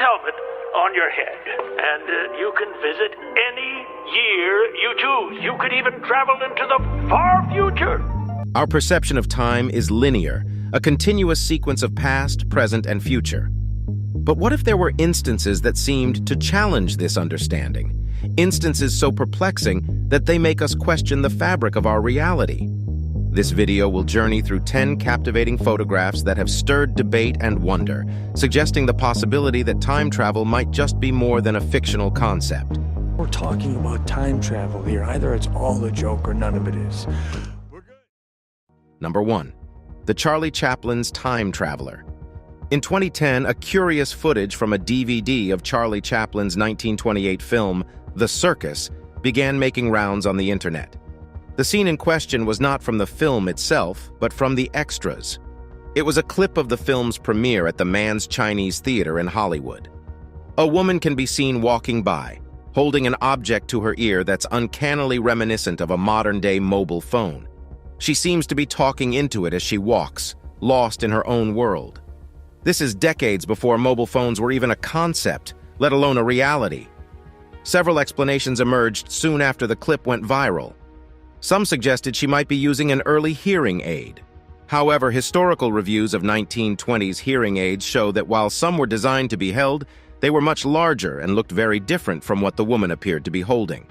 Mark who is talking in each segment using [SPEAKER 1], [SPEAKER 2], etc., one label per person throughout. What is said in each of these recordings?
[SPEAKER 1] helmet on your head, and you can visit any year you choose. You could even travel into the far future.
[SPEAKER 2] Our perception of time is linear, a continuous sequence of past, present, and future. But what if there were instances that seemed to challenge this understanding? Instances so perplexing that they make us question the fabric of our reality. This video will journey through 10 captivating photographs that have stirred debate and wonder, suggesting the possibility that time travel might just be more than a fictional concept.
[SPEAKER 3] We're talking about time travel here. Either it's all a joke or none of it is.
[SPEAKER 2] Number 1. The Charlie Chaplin's Time Traveler. In 2010, a curious footage from a DVD of Charlie Chaplin's 1928 film, The Circus, began making rounds on the internet. The scene in question was not from the film itself, but from the extras. It was a clip of the film's premiere at the Mann's Chinese Theater in Hollywood. A woman can be seen walking by, holding an object to her ear that's uncannily reminiscent of a modern-day mobile phone. She seems to be talking into it as she walks, lost in her own world. This is decades before mobile phones were even a concept, let alone a reality. Several explanations emerged soon after the clip went viral. Some suggested she might be using an early hearing aid. However, historical reviews of 1920s hearing aids show that while some were designed to be held, they were much larger and looked very different from what the woman appeared to be holding.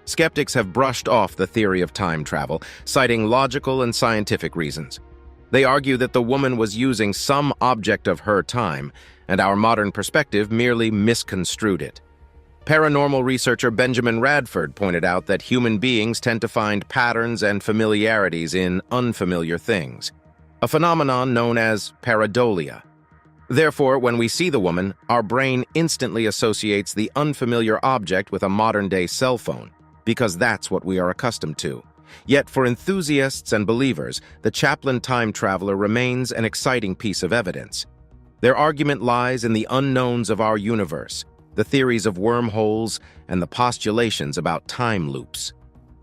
[SPEAKER 2] Skeptics have brushed off the theory of time travel, citing logical and scientific reasons. They argue that the woman was using some object of her time, and our modern perspective merely misconstrued it. Paranormal researcher Benjamin Radford pointed out that human beings tend to find patterns and familiarities in unfamiliar things, a phenomenon known as pareidolia. Therefore, when we see the woman, our brain instantly associates the unfamiliar object with a modern-day cell phone, because that's what we are accustomed to. Yet for enthusiasts and believers, the Chaplin time traveler remains an exciting piece of evidence. Their argument lies in the unknowns of our universe, the theories of wormholes, and the postulations about time loops.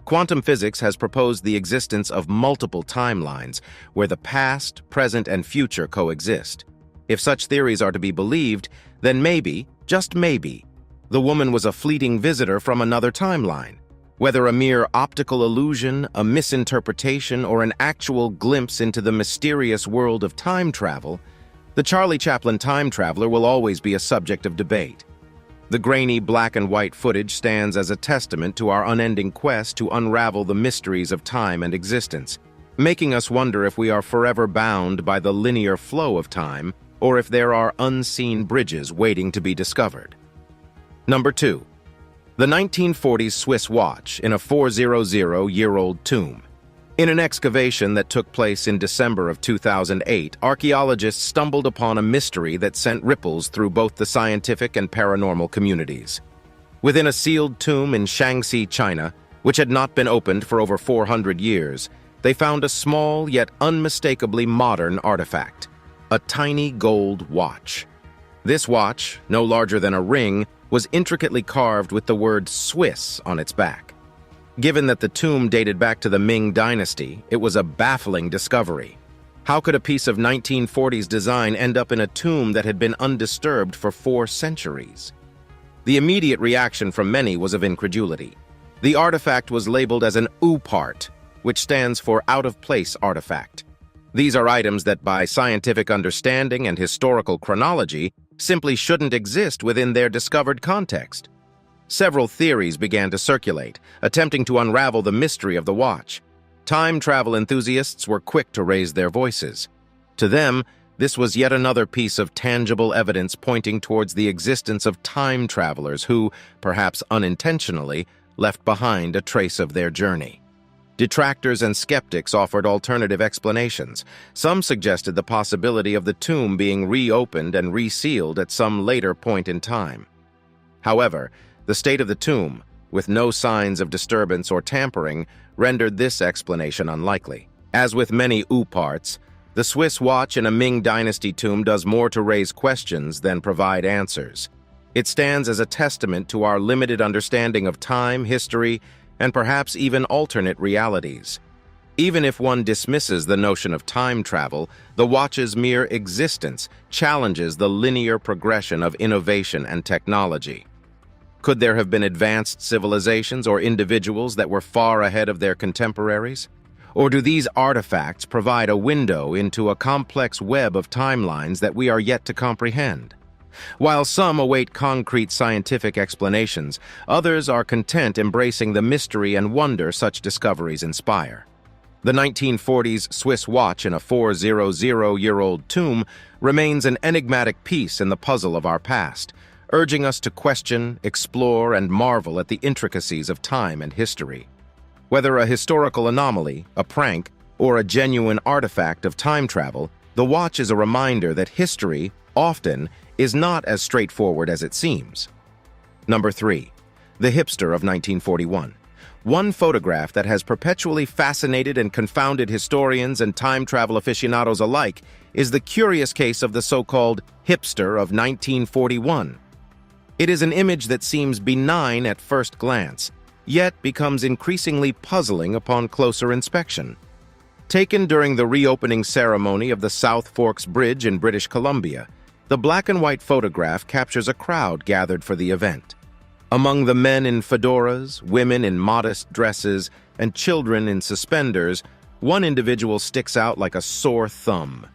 [SPEAKER 2] Quantum physics has proposed the existence of multiple timelines where the past, present, and future coexist. If such theories are to be believed, then maybe, just maybe, the woman was a fleeting visitor from another timeline. Whether a mere optical illusion, a misinterpretation, or an actual glimpse into the mysterious world of time travel, the Charlie Chaplin time traveler will always be a subject of debate. The grainy black and white footage stands as a testament to our unending quest to unravel the mysteries of time and existence, making us wonder if we are forever bound by the linear flow of time, or if there are unseen bridges waiting to be discovered. Number 2. The 1940s Swiss watch in a 400-year-old tomb. In an excavation that took place in December of 2008, archaeologists stumbled upon a mystery that sent ripples through both the scientific and paranormal communities. Within a sealed tomb in Shaanxi, China, which had not been opened for over 400 years, they found a small yet unmistakably modern artifact, a tiny gold watch. This watch, no larger than a ring, was intricately carved with the word Swiss on its back. Given that the tomb dated back to the Ming Dynasty, it was a baffling discovery. How could a piece of 1940s design end up in a tomb that had been undisturbed for 4 centuries? The immediate reaction from many was of incredulity. The artifact was labeled as an U-part, which stands for out-of-place artifact. These are items that, by scientific understanding and historical chronology, simply shouldn't exist within their discovered context. Several theories began to circulate, attempting to unravel the mystery of the watch. Time travel enthusiasts were quick to raise their voices. To them, this was yet another piece of tangible evidence pointing towards the existence of time travelers who, perhaps unintentionally, left behind a trace of their journey. Detractors and skeptics offered alternative explanations. Some suggested the possibility of the tomb being reopened and resealed at some later point in time. However, the state of the tomb, with no signs of disturbance or tampering, rendered this explanation unlikely. As with many U-parts, the Swiss watch in a Ming Dynasty tomb does more to raise questions than provide answers. It stands as a testament to our limited understanding of time, history, and perhaps even alternate realities. Even if one dismisses the notion of time travel, the watch's mere existence challenges the linear progression of innovation and technology. Could there have been advanced civilizations or individuals that were far ahead of their contemporaries? Or do these artifacts provide a window into a complex web of timelines that we are yet to comprehend? While some await concrete scientific explanations, others are content embracing the mystery and wonder such discoveries inspire. The 1940s Swiss watch in a 400-year-old tomb remains an enigmatic piece in the puzzle of our past, urging us to question, explore, and marvel at the intricacies of time and history. Whether a historical anomaly, a prank, or a genuine artifact of time travel, the watch is a reminder that history, often, is not as straightforward as it seems. Number 3. The hipster of 1941. One photograph that has perpetually fascinated and confounded historians and time travel aficionados alike is the curious case of the so-called hipster of 1941. It is an image that seems benign at first glance, yet becomes increasingly puzzling upon closer inspection. Taken during the reopening ceremony of the South Forks Bridge in British Columbia, the black-and-white photograph captures a crowd gathered for the event. Among the men in fedoras, women in modest dresses, and children in suspenders, one individual sticks out like a sore thumb.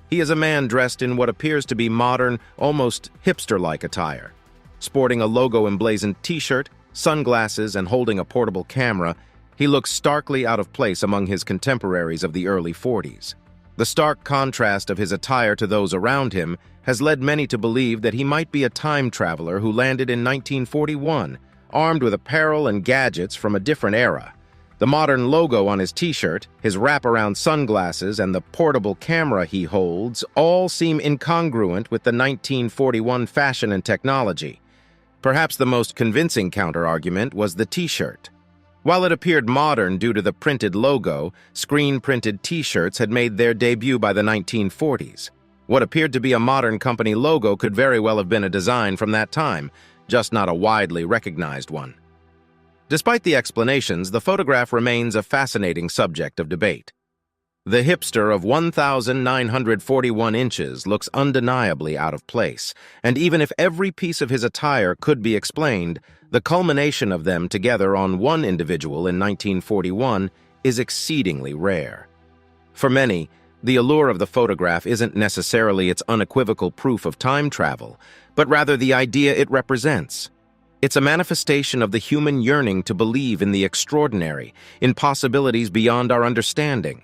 [SPEAKER 2] He is a man dressed in what appears to be modern, almost hipster-like attire. Sporting a logo-emblazoned t-shirt, sunglasses, and holding a portable camera, he looks starkly out of place among his contemporaries of the early 40s. The stark contrast of his attire to those around him has led many to believe that he might be a time traveler who landed in 1941, armed with apparel and gadgets from a different era. The modern logo on his t-shirt, his wraparound sunglasses, and the portable camera he holds all seem incongruent with the 1941 fashion and technology. Perhaps the most convincing counter-argument was the t-shirt. While it appeared modern due to the printed logo, screen-printed t-shirts had made their debut by the 1940s. What appeared to be a modern company logo could very well have been a design from that time, just not a widely recognized one. Despite the explanations, the photograph remains a fascinating subject of debate. The hipster of 1,941 inches looks undeniably out of place, and even if every piece of his attire could be explained, the culmination of them together on one individual in 1941 is exceedingly rare. For many, the allure of the photograph isn't necessarily its unequivocal proof of time travel, but rather the idea it represents. It's a manifestation of the human yearning to believe in the extraordinary, in possibilities beyond our understanding.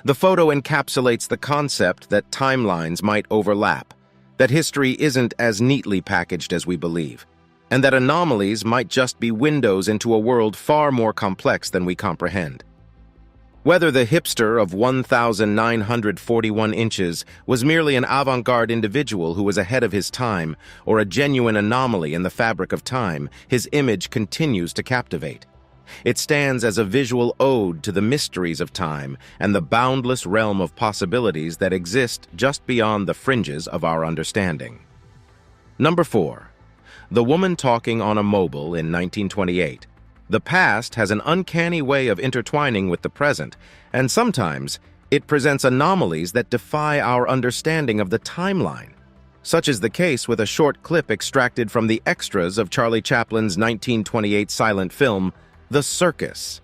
[SPEAKER 2] The photo encapsulates the concept that timelines might overlap, that history isn't as neatly packaged as we believe, and that anomalies might just be windows into a world far more complex than we comprehend. Whether the hipster of 1,941 inches was merely an avant-garde individual who was ahead of his time, or a genuine anomaly in the fabric of time, his image continues to captivate. It stands as a visual ode to the mysteries of time and the boundless realm of possibilities that exist just beyond the fringes of our understanding. Number 4. The woman talking on a mobile in 1928. The past has an uncanny way of intertwining with the present, and sometimes it presents anomalies that defy our understanding of the timeline. Such is the case with a short clip extracted from the extras of Charlie Chaplin's 1928 silent film, The Circus.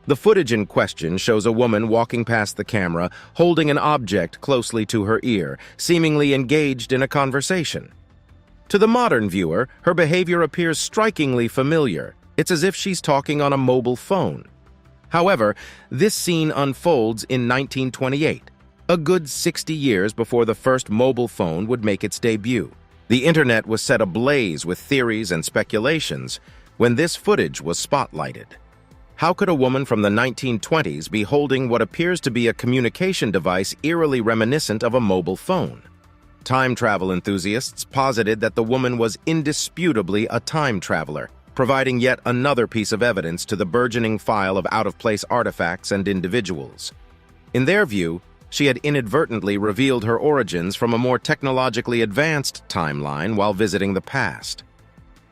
[SPEAKER 2] The footage in question shows a woman walking past the camera, holding an object closely to her ear, seemingly engaged in a conversation. To the modern viewer, her behavior appears strikingly familiar. It's as if she's talking on a mobile phone. However, this scene unfolds in 1928, a good 60 years before the first mobile phone would make its debut. The internet was set ablaze with theories and speculations when this footage was spotlighted. How could a woman from the 1920s be holding what appears to be a communication device eerily reminiscent of a mobile phone? Time travel enthusiasts posited that the woman was indisputably a time traveler, providing yet another piece of evidence to the burgeoning file of out-of-place artifacts and individuals. In their view, she had inadvertently revealed her origins from a more technologically advanced timeline while visiting the past.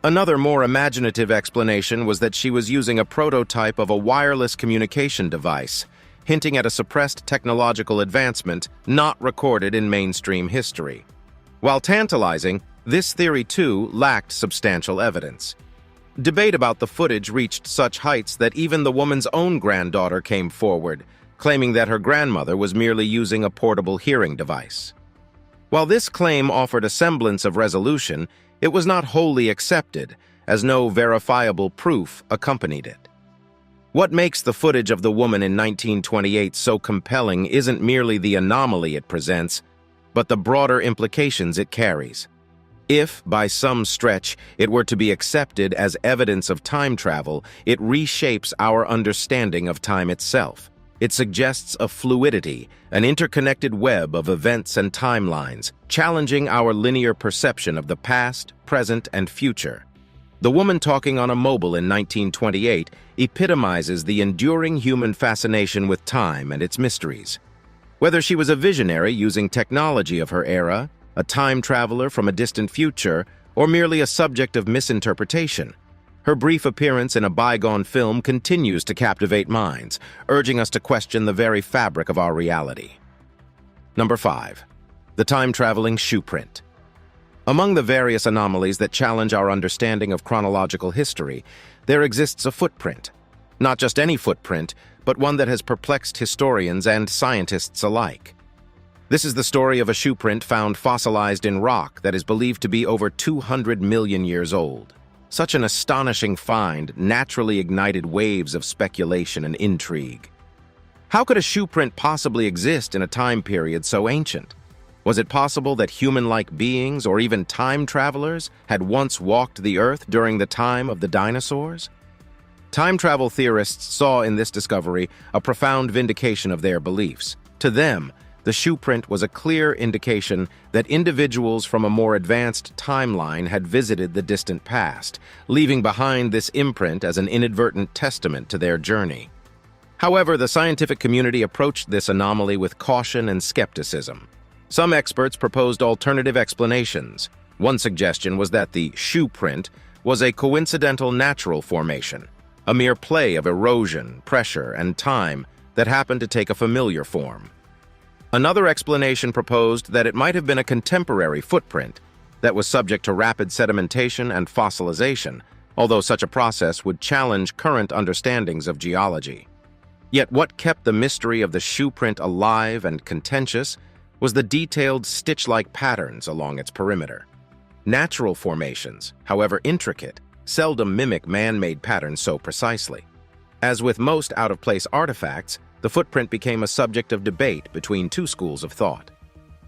[SPEAKER 2] Another more imaginative explanation was that she was using a prototype of a wireless communication device, hinting at a suppressed technological advancement not recorded in mainstream history. While tantalizing, this theory too lacked substantial evidence. Debate about the footage reached such heights that even the woman's own granddaughter came forward, claiming that her grandmother was merely using a portable hearing device. While this claim offered a semblance of resolution, it was not wholly accepted, as no verifiable proof accompanied it. What makes the footage of the woman in 1928 so compelling isn't merely the anomaly it presents, but the broader implications it carries. If, by some stretch, it were to be accepted as evidence of time travel, it reshapes our understanding of time itself. It suggests a fluidity, an interconnected web of events and timelines, challenging our linear perception of the past, present, and future. The woman talking on a mobile in 1928 epitomizes the enduring human fascination with time and its mysteries. Whether she was a visionary using technology of her era, a time traveler from a distant future, or merely a subject of misinterpretation, her brief appearance in a bygone film continues to captivate minds, urging us to question the very fabric of our reality. Number 5. The time-traveling shoe print. Among the various anomalies that challenge our understanding of chronological history, there exists a footprint. Not just any footprint, but one that has perplexed historians and scientists alike. This is the story of a shoe print found fossilized in rock that is believed to be over 200 million years old. Such an astonishing find naturally ignited waves of speculation and intrigue. How could a shoe print possibly exist in a time period so ancient? Was it possible that human-like beings or even time travelers had once walked the Earth during the time of the dinosaurs? Time travel theorists saw in this discovery a profound vindication of their beliefs. To them, the shoe print was a clear indication that individuals from a more advanced timeline had visited the distant past, leaving behind this imprint as an inadvertent testament to their journey. However, the scientific community approached this anomaly with caution and skepticism. Some experts proposed alternative explanations. One suggestion was that the shoe print was a coincidental natural formation, a mere play of erosion, pressure, and time that happened to take a familiar form. Another explanation proposed that it might have been a contemporary footprint that was subject to rapid sedimentation and fossilization, although such a process would challenge current understandings of geology. Yet what kept the mystery of the shoe print alive and contentious was the detailed stitch-like patterns along its perimeter. Natural formations, however intricate, seldom mimic man-made patterns so precisely. As with most out-of-place artifacts, the footprint became a subject of debate between two schools of thought.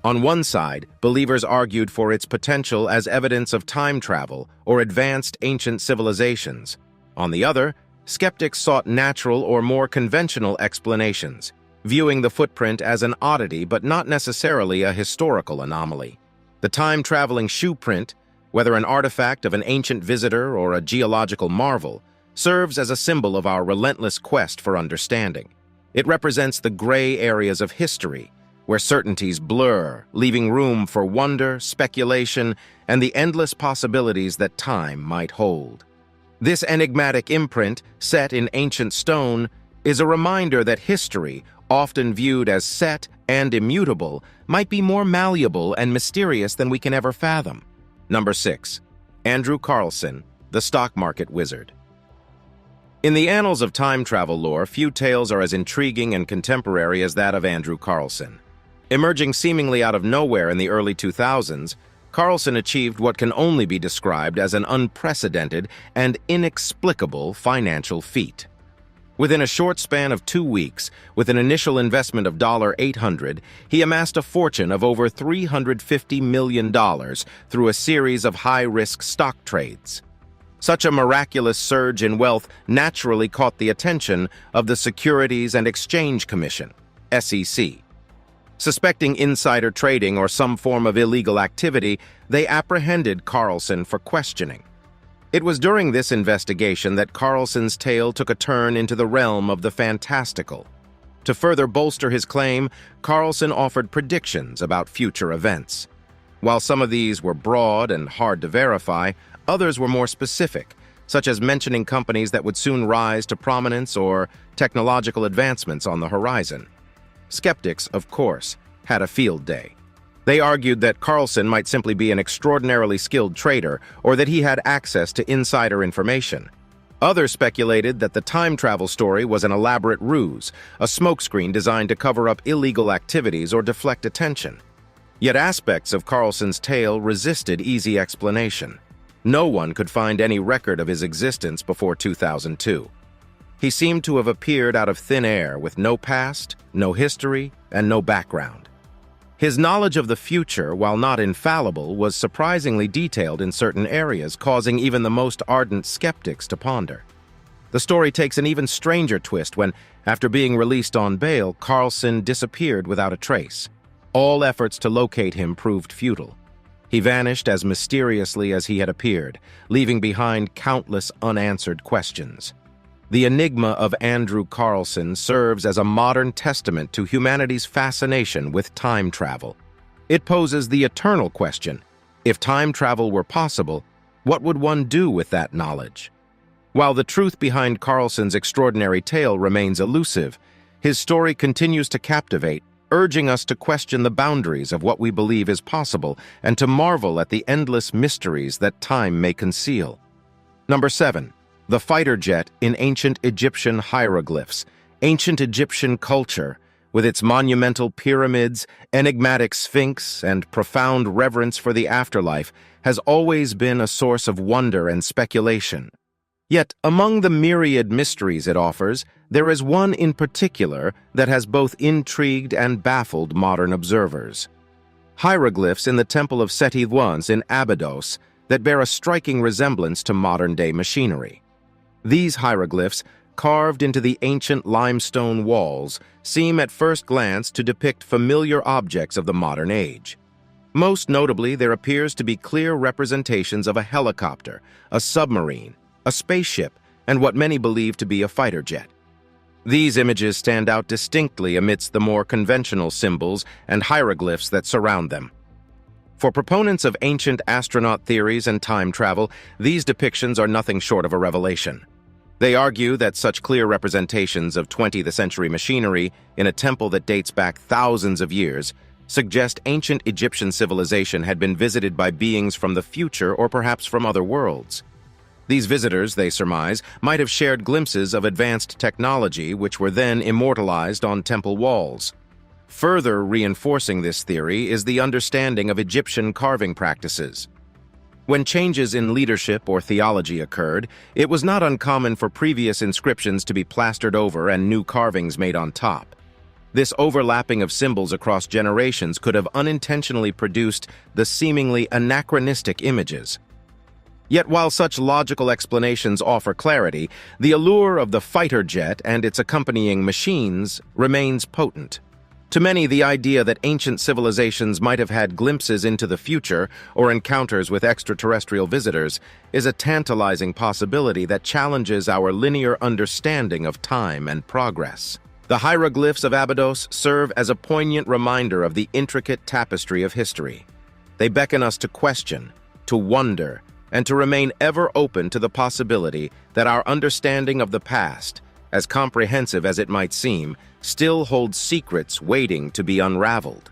[SPEAKER 2] On one side, believers argued for its potential as evidence of time travel or advanced ancient civilizations. On the other, skeptics sought natural or more conventional explanations, viewing the footprint as an oddity but not necessarily a historical anomaly. The time-traveling shoe print, whether an artifact of an ancient visitor or a geological marvel, serves as a symbol of our relentless quest for understanding. It represents the gray areas of history, where certainties blur, leaving room for wonder, speculation, and the endless possibilities that time might hold. This enigmatic imprint, set in ancient stone, is a reminder that history, often viewed as set and immutable, might be more malleable and mysterious than we can ever fathom. Number 6. Andrew Carlson, the stock market wizard. In the annals of time travel lore, few tales are as intriguing and contemporary as that of Andrew Carlson. Emerging seemingly out of nowhere in the early 2000s, Carlson achieved what can only be described as an unprecedented and inexplicable financial feat. Within a short span of 2 weeks, with an initial investment of $800, he amassed a fortune of over $350 million through a series of high-risk stock trades. Such a miraculous surge in wealth naturally caught the attention of the Securities and Exchange Commission, SEC. Suspecting insider trading or some form of illegal activity, they apprehended Carlson for questioning. It was during this investigation that Carlson's tale took a turn into the realm of the fantastical. To further bolster his claim, Carlson offered predictions about future events. While some of these were broad and hard to verify, others were more specific, such as mentioning companies that would soon rise to prominence or technological advancements on the horizon. Skeptics, of course, had a field day. They argued that Carlson might simply be an extraordinarily skilled trader or that he had access to insider information. Others speculated that the time travel story was an elaborate ruse, a smokescreen designed to cover up illegal activities or deflect attention. Yet aspects of Carlson's tale resisted easy explanation. No one could find any record of his existence before 2002. He seemed to have appeared out of thin air with no past, no history, and no background. His knowledge of the future, while not infallible, was surprisingly detailed in certain areas, causing even the most ardent skeptics to ponder. The story takes an even stranger twist when, after being released on bail, Carlson disappeared without a trace. All efforts to locate him proved futile. He vanished as mysteriously as he had appeared, leaving behind countless unanswered questions. The enigma of Andrew Carlson serves as a modern testament to humanity's fascination with time travel. It poses the eternal question: if time travel were possible, what would one do with that knowledge? While the truth behind Carlson's extraordinary tale remains elusive, his story continues to captivate, urging us to question the boundaries of what we believe is possible and to marvel at the endless mysteries that time may conceal. Number 7. The fighter jet in ancient Egyptian hieroglyphs. Ancient Egyptian culture, with its monumental pyramids, enigmatic sphinx, and profound reverence for the afterlife, has always been a source of wonder and speculation. Yet, among the myriad mysteries it offers, there is one in particular that has both intrigued and baffled modern observers. Hieroglyphs in the Temple of Seti in Abydos that bear a striking resemblance to modern-day machinery. These hieroglyphs, carved into the ancient limestone walls, seem at first glance to depict familiar objects of the modern age. Most notably, there appears to be clear representations of a helicopter, a submarine, a spaceship, and what many believe to be a fighter jet. These images stand out distinctly amidst the more conventional symbols and hieroglyphs that surround them. For proponents of ancient astronaut theories and time travel, these depictions are nothing short of a revelation. They argue that such clear representations of 20th century machinery in a temple that dates back thousands of years suggest ancient Egyptian civilization had been visited by beings from the future or perhaps from other worlds. These visitors, they surmise, might have shared glimpses of advanced technology which were then immortalized on temple walls. Further reinforcing this theory is the understanding of Egyptian carving practices. When changes in leadership or theology occurred, it was not uncommon for previous inscriptions to be plastered over and new carvings made on top. This overlapping of symbols across generations could have unintentionally produced the seemingly anachronistic images. Yet while such logical explanations offer clarity, the allure of the fighter jet and its accompanying machines remains potent. To many, the idea that ancient civilizations might have had glimpses into the future or encounters with extraterrestrial visitors is a tantalizing possibility that challenges our linear understanding of time and progress. The hieroglyphs of Abydos serve as a poignant reminder of the intricate tapestry of history. They beckon us to question, to wonder, and to remain ever open to the possibility that our understanding of the past, as comprehensive as it might seem, still holds secrets waiting to be unraveled.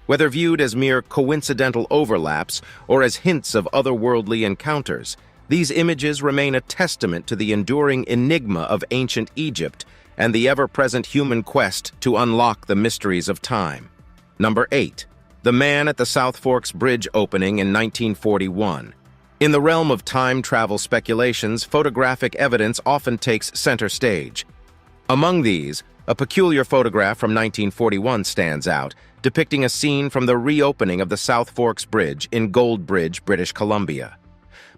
[SPEAKER 2] Whether viewed as mere coincidental overlaps or as hints of otherworldly encounters, these images remain a testament to the enduring enigma of ancient Egypt and the ever-present human quest to unlock the mysteries of time. Number 8. The Man at the South Forks Bridge opening in 1941. In the realm of time travel speculations, photographic evidence often takes center stage. Among these, a peculiar photograph from 1941 stands out, depicting a scene from the reopening of the South Forks Bridge in Goldbridge, British Columbia.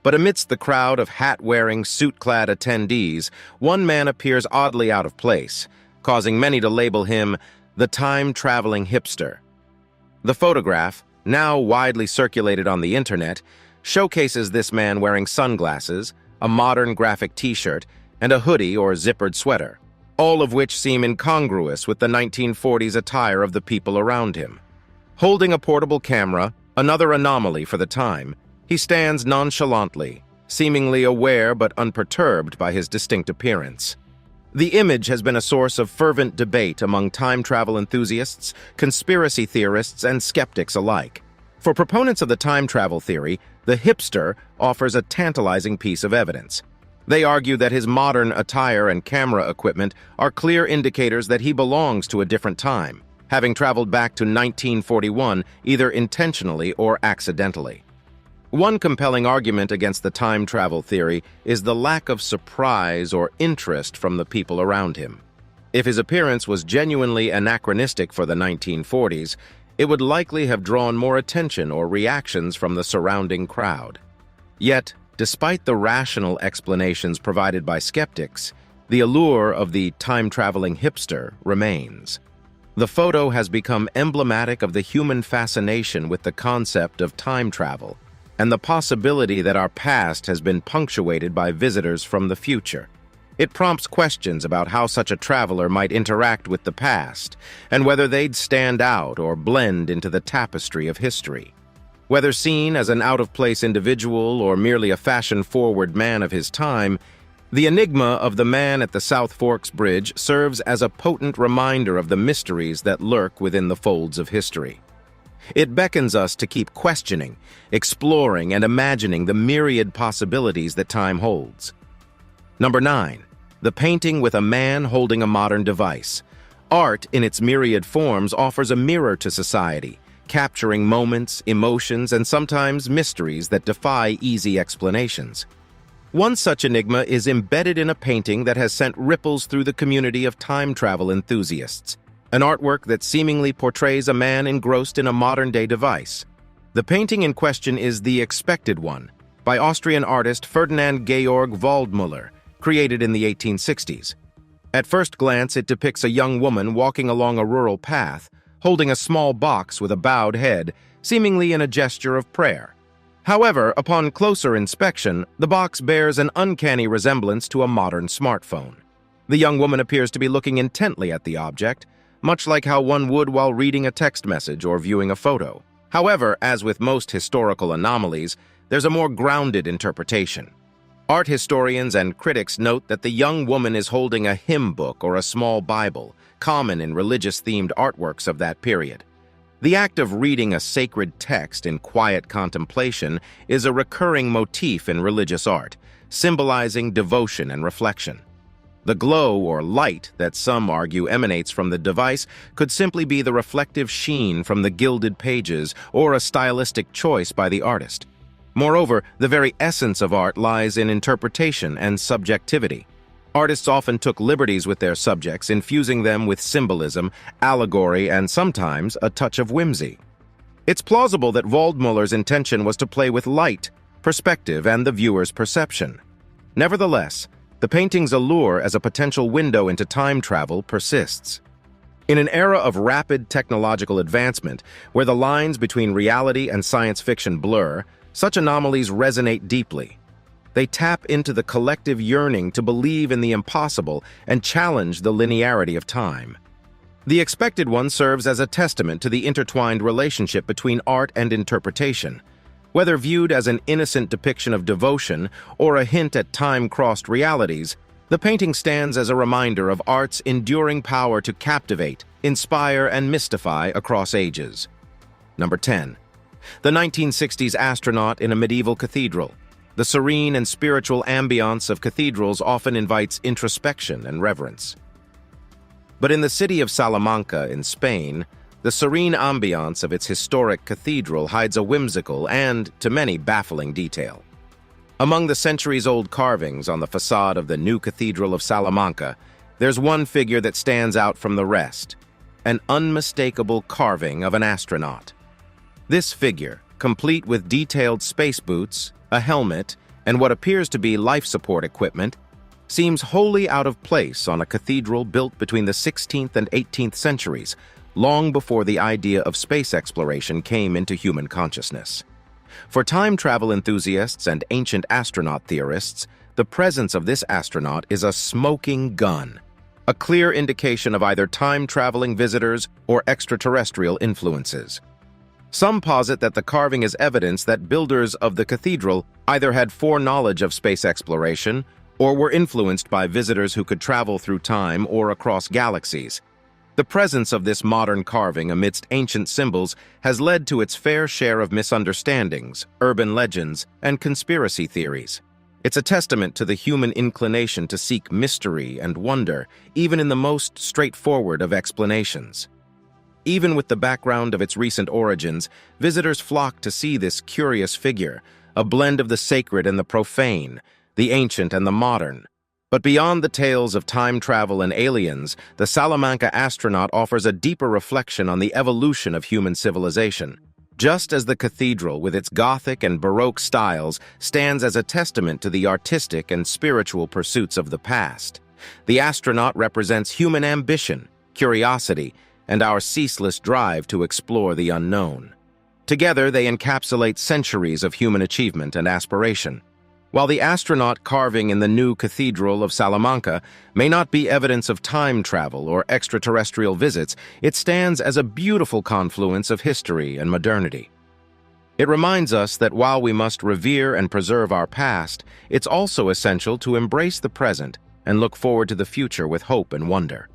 [SPEAKER 2] But amidst the crowd of hat-wearing, suit-clad attendees, one man appears oddly out of place, causing many to label him the time-traveling hipster. The photograph, now widely circulated on the internet, showcases this man wearing sunglasses, a modern graphic t-shirt, and a hoodie or zippered sweater, all of which seem incongruous with the 1940s attire of the people around him. Holding a portable camera, another anomaly for the time, he stands nonchalantly, seemingly aware but unperturbed by his distinct appearance. The image has been a source of fervent debate among time travel enthusiasts, conspiracy theorists, and skeptics alike. For proponents of the time travel theory, the hipster offers a tantalizing piece of evidence. They argue that his modern attire and camera equipment are clear indicators that he belongs to a different time, having traveled back to 1941 either intentionally or accidentally. One compelling argument against the time travel theory is the lack of surprise or interest from the people around him. If his appearance was genuinely anachronistic for the 1940s, it would likely have drawn more attention or reactions from the surrounding crowd. Yet, despite the rational explanations provided by skeptics, the allure of the time-traveling hipster remains. The photo has become emblematic of the human fascination with the concept of time travel and the possibility that our past has been punctuated by visitors from the future. It prompts questions about how such a traveler might interact with the past and whether they'd stand out or blend into the tapestry of history. Whether seen as an out-of-place individual or merely a fashion-forward man of his time, the enigma of the man at the South Forks Bridge serves as a potent reminder of the mysteries that lurk within the folds of history. It beckons us to keep questioning, exploring, and imagining the myriad possibilities that time holds. Number 9. The painting with a man holding a modern device. Art, in its myriad forms, offers a mirror to society, capturing moments, emotions, and sometimes mysteries that defy easy explanations. One such enigma is embedded in a painting that has sent ripples through the community of time travel enthusiasts, an artwork that seemingly portrays a man engrossed in a modern-day device. The painting in question is The Expected One, by Austrian artist Ferdinand Georg Waldmüller, created in the 1860s. At first glance, it depicts a young woman walking along a rural path, holding a small box with a bowed head, seemingly in a gesture of prayer. However, upon closer inspection, the box bears an uncanny resemblance to a modern smartphone. The young woman appears to be looking intently at the object, much like how one would while reading a text message or viewing a photo. However, as with most historical anomalies, there's a more grounded interpretation. Art historians and critics note that the young woman is holding a hymn book or a small Bible, common in religious-themed artworks of that period. The act of reading a sacred text in quiet contemplation is a recurring motif in religious art, symbolizing devotion and reflection. The glow or light that some argue emanates from the device could simply be the reflective sheen from the gilded pages or a stylistic choice by the artist. Moreover, the very essence of art lies in interpretation and subjectivity. Artists often took liberties with their subjects, infusing them with symbolism, allegory, and sometimes a touch of whimsy. It's plausible that Waldmüller's intention was to play with light, perspective, and the viewer's perception. Nevertheless, the painting's allure as a potential window into time travel persists. In an era of rapid technological advancement, where the lines between reality and science fiction blur, such anomalies resonate deeply. They tap into the collective yearning to believe in the impossible and challenge the linearity of time. The Expected One serves as a testament to the intertwined relationship between art and interpretation. Whether viewed as an innocent depiction of devotion or a hint at time-crossed realities, the painting stands as a reminder of art's enduring power to captivate, inspire, and mystify across ages. Number 10. The 1960s astronaut in a medieval cathedral. The serene and spiritual ambiance of cathedrals often invites introspection and reverence. But in the city of Salamanca in Spain, the serene ambiance of its historic cathedral hides a whimsical and, to many, baffling detail. Among the centuries-old carvings on the facade of the new Cathedral of Salamanca, there's one figure that stands out from the rest, an unmistakable carving of an astronaut. This figure, complete with detailed space boots, a helmet, and what appears to be life support equipment, seems wholly out of place on a cathedral built between the 16th and 18th centuries, long before the idea of space exploration came into human consciousness. For time travel enthusiasts and ancient astronaut theorists, the presence of this astronaut is a smoking gun, a clear indication of either time-traveling visitors or extraterrestrial influences. Some posit that the carving is evidence that builders of the cathedral either had foreknowledge of space exploration or were influenced by visitors who could travel through time or across galaxies. The presence of this modern carving amidst ancient symbols has led to its fair share of misunderstandings, urban legends, and conspiracy theories. It's a testament to the human inclination to seek mystery and wonder, even in the most straightforward of explanations. Even with the background of its recent origins, visitors flock to see this curious figure, a blend of the sacred and the profane, the ancient and the modern. But beyond the tales of time travel and aliens, the Salamanca astronaut offers a deeper reflection on the evolution of human civilization. Just as the cathedral, with its Gothic and Baroque styles, stands as a testament to the artistic and spiritual pursuits of the past, the astronaut represents human ambition, curiosity, and our ceaseless drive to explore the unknown. Together, they encapsulate centuries of human achievement and aspiration. While the astronaut carving in the new Cathedral of Salamanca may not be evidence of time travel or extraterrestrial visits, it stands as a beautiful confluence of history and modernity. It reminds us that while we must revere and preserve our past, it's also essential to embrace the present and look forward to the future with hope and wonder.